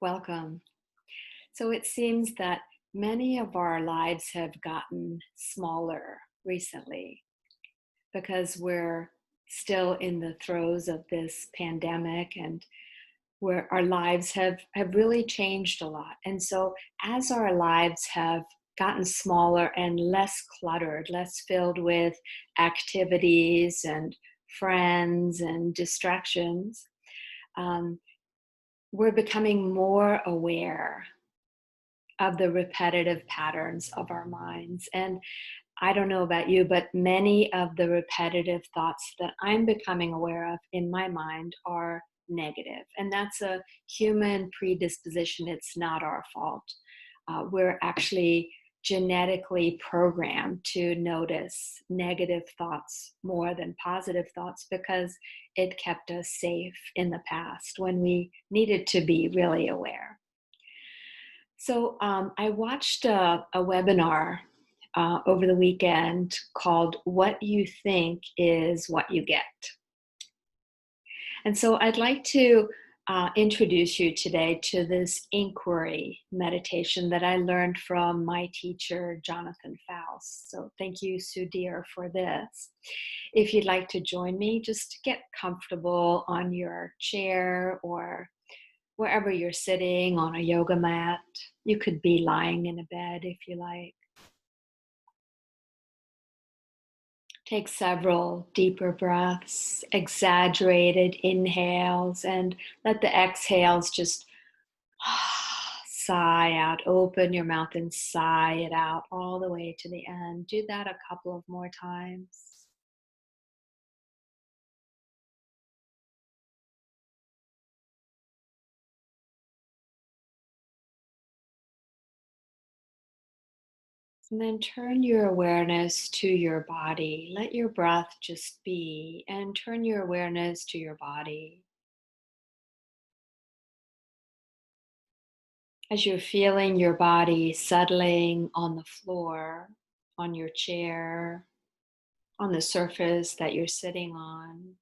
Welcome. So it seems that many of our lives have gotten smaller recently because we're still in the throes of this pandemic and where our lives have really changed a lot. And so as our lives have gotten smaller and less cluttered, less filled with activities and friends and distractions, um, we're becoming more aware of the repetitive patterns of our minds. And I don't know about you, but many of the repetitive thoughts that I'm becoming aware of in my mind are negative. And that's a human predisposition. It's not our fault. We're actually genetically programmed to notice negative thoughts more than positive thoughts because it kept us safe in the past when we needed to be really aware. So I watched a webinar over the weekend called What You Think is What You Get. And so I'd like to introduce you today to this inquiry meditation that I learned from my teacher, Jonathan Faust. So thank you, Sudhir, for this. If you'd like to join me, just get comfortable on your chair or wherever you're sitting on a yoga mat. You could be lying in a bed if you like. Take several deeper breaths, exaggerated inhales, and let the exhales just sigh out. Open your mouth and sigh it out all the way to the end. Do that a couple of more times. And then turn your awareness to your body. Let your breath just be, and turn your awareness to your body. As you're feeling your body settling on the floor, on your chair, on the surface that you're sitting on,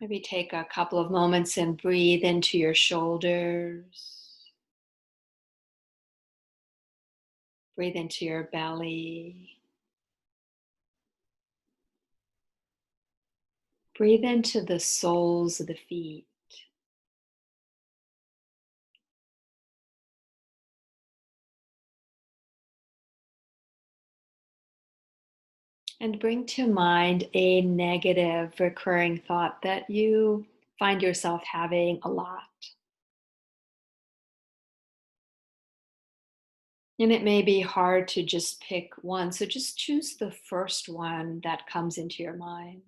maybe take a couple of moments and breathe into your shoulders, breathe into your belly, breathe into the soles of the feet. And bring to mind a negative recurring thought that you find yourself having a lot. And it may be hard to just pick one, so just choose the first one that comes into your mind.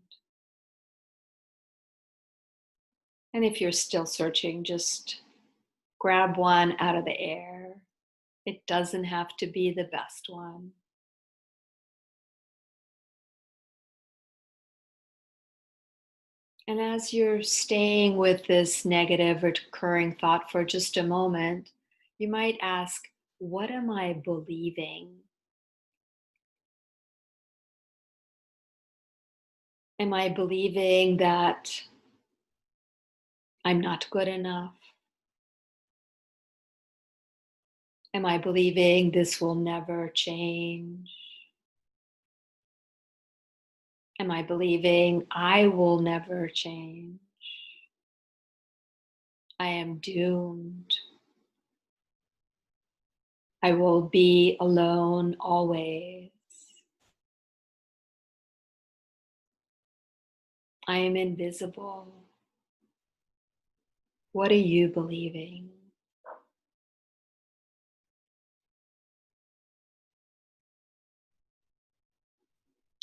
And if you're still searching, just grab one out of the air. It doesn't have to be the best one. And as you're staying with this negative recurring thought for just a moment, you might ask, what am I believing? Am I believing that I'm not good enough? Am I believing this will never change? Am I believing I will never change? I am doomed. I will be alone always. I am invisible. What are you believing?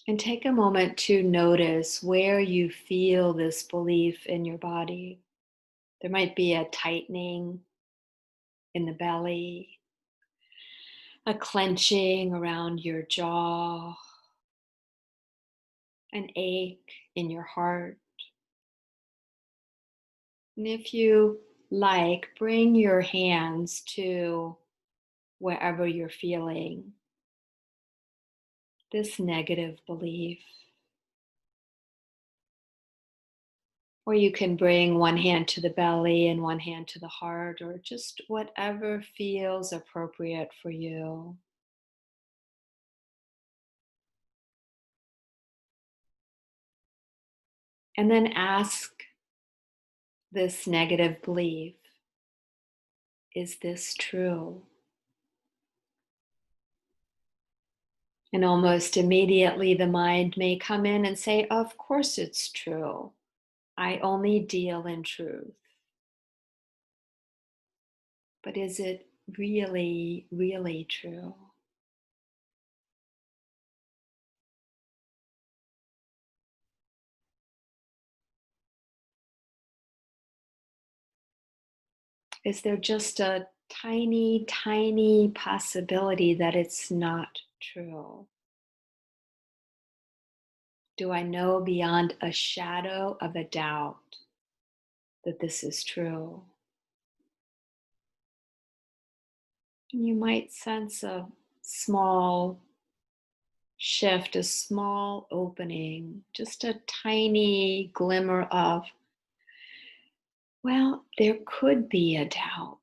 And take a moment to notice where you feel this belief in your body. There might be a tightening in the belly, a clenching around your jaw, an ache in your heart. And if you like, bring your hands to wherever you're feeling this negative belief. Or you can bring one hand to the belly and one hand to the heart, or just whatever feels appropriate for you. And then ask this negative belief, is this true? And almost immediately the mind may come in and say, of course it's true. I only deal in truth. But is it really, really true? Is there just a tiny, tiny possibility that it's not true? Do I know beyond a shadow of a doubt that this is true? And you might sense a small shift, a small opening, just a tiny glimmer of, well, there could be a doubt.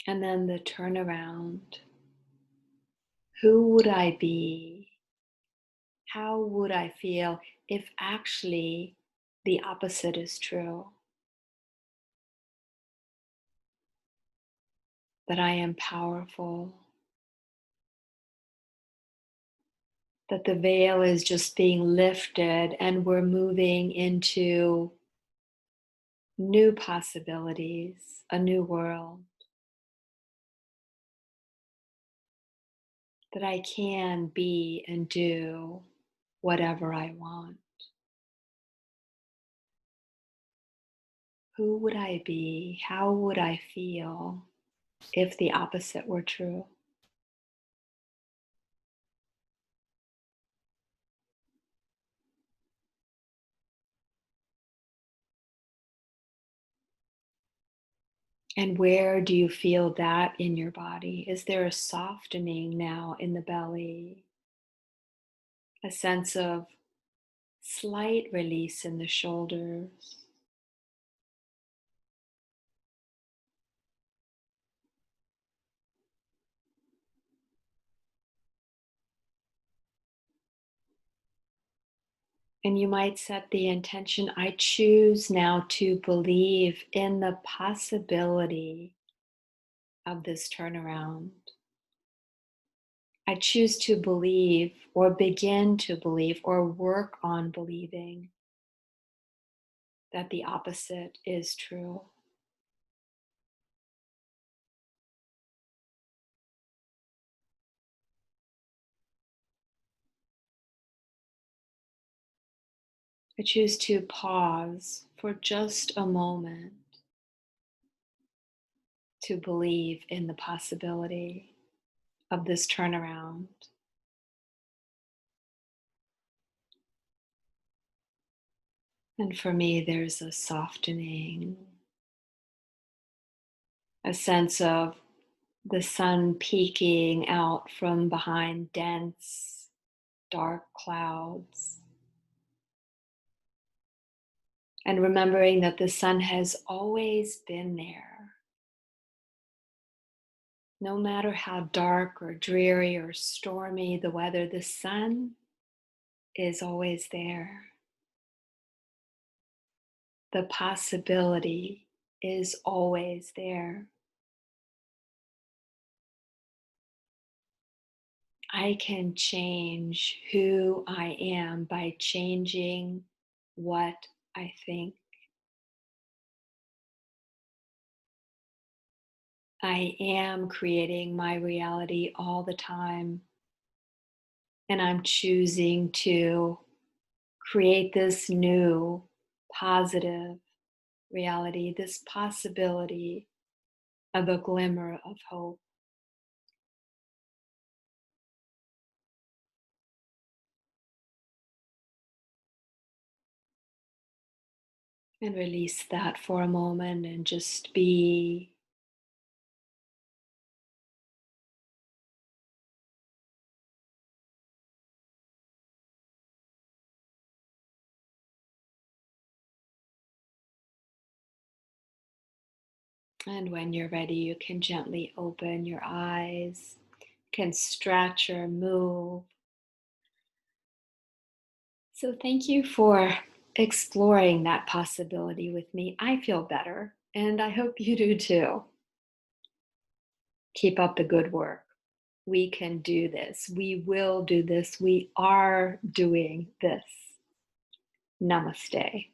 And then the turnaround. Who would I be? How would I feel if actually the opposite is true? That I am powerful, that the veil is just being lifted and we're moving into new possibilities, a new world, that I can be and do whatever I want. Who would I be? How would I feel if the opposite were true? And where do you feel that in your body? Is there a softening now in the belly? A sense of slight release in the shoulders? And you might set the intention, I choose now to believe in the possibility of this turnaround. I choose to believe or begin to believe or work on believing that the opposite is true. I choose to pause for just a moment to believe in the possibility of this turnaround. And for me, there's a softening, a sense of the sun peeking out from behind dense, dark clouds. And remembering that the sun has always been there. No matter how dark or dreary or stormy the weather, the sun is always there. The possibility is always there. I can change who I am by changing what I think. I am creating my reality all the time, and I'm choosing to create this new positive reality, this possibility of a glimmer of hope. And release that for a moment and just be. And when you're ready, you can gently open your eyes, can stretch or move. So, thank you for exploring that possibility with me. I feel better, and I hope you do too. Keep up the good work. We can do this. We will do this. We are doing this. Namaste.